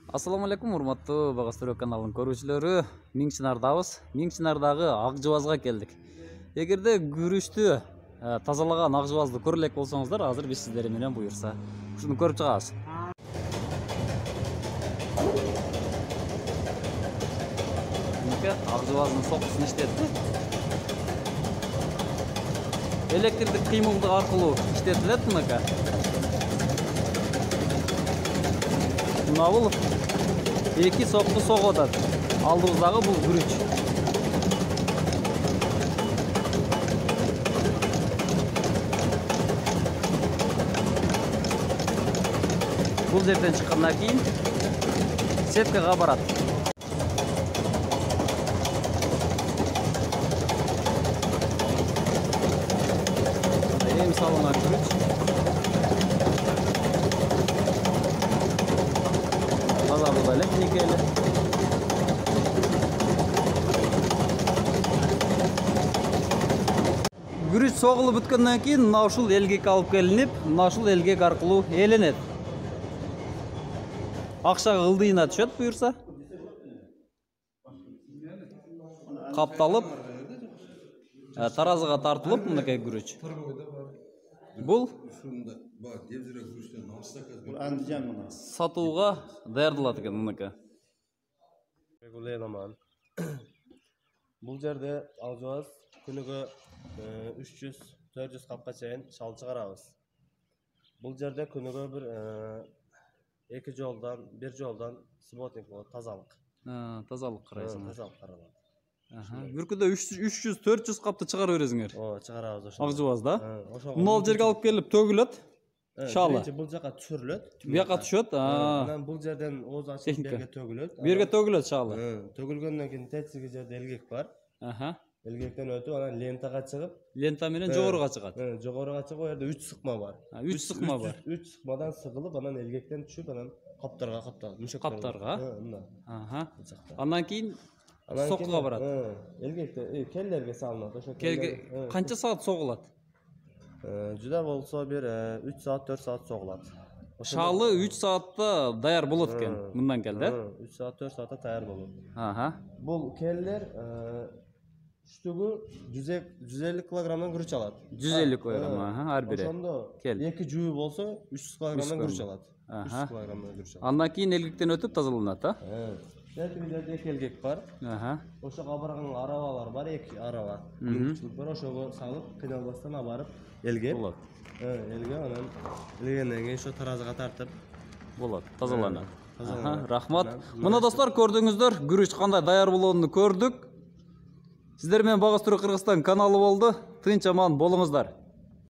Assalamu alaikum, урматтуу Багастыруу каналынын көрүүчүлөрү. Миңчинардабыз. Миңчинардагы ак жубазга келдик. Эгерде күрүчтү тазалаган ак жубазды көрө элек болсоңуздар, азыр биз сиздер менен буюрса ушуну көрүп чыгабыз. Ак жубаздын сокусун иштетти. Электрдик кыймылдык аркылуу иштетилет мынакы. Бул эки сокку согуп атат. Алдыбыздагы бул күрүч. Бул жерден чыккандан кийин сеткага барат. Эми салынган күрүч. Тазалык эле никели. Күрүч согулуп бүткөндөн кийин мына ушул элгек алып келинип, мына ушул элгек аркылуу ээленет. Акча ылдыйына түшөт буюрса. Капталып, таразыга тартылып мынакей күрүч. Бул сатууга даярдалат экен мынакей. Бул жерде ак жубаз күнүгө 300-400 капка чейин шал чыгарабыз. Бул жерде күнүгө бир жолдан субботник болот, тазалык. Тазалык карайсың. Тазалык каралат. Бүркүдө 300-400 капты чыгара бересиңер. Чыгарабыз ошо. Ак жубазда. Мына жерге алып келип төгүлөт. Шалы. Бул жака түшүрүлөт. Буяка түшөт. Анан бул жерден ооз ачып берге төгүлөт. Берге төгүлөт шалы. Төгүлгөндөн кийин тетиги жерде элгек бар. Элгектен өтүп анан лентага чыгып, лента менен жогоруга чыгат. Жогоруга чыгып, ал жерде 3 сыкма бар. 3 сыкма бар. 3 сыкмадан сыгылып, анан элгектен түшүп, анан каптарга капталат. Каптарга. Андан кийин сокуга барат. Элгекте келлерге салынат. Ошо келге канча саат согулат? Жуда болсо бир 3 саат, 4 саат согулат. Шалы 3 саатта даяр болот экен. Мындан кел да? 3 саат, 4 саатта даяр болот. Бул келлер үстүгү 150 килограммдан күрүч алат. 150 килограмм, ар бири. Ошондо 2 жүү болсо 300 килограммдан күрүч алат. 300 килограммдан күрүч алат. Андан кийин элгектен өтүп тазаланат, Тетиги жерде 2 элгек бар. Ошого барган арабалар бар, 2 араба. Мүмкүнчүлүк бар, ошого салып, кыйналбастан алып барып элгек. Болот. Элге анан элгенден кийин ошо таразыга тартып болот, тазаланат. Рахмат. Мына достор, көрдүңүздөр, күрүч кандай даяр болгонун көрдүк. Сиздер менен Багастыруу Кыргызстан каналы болду. Тынч аман болуңуздар.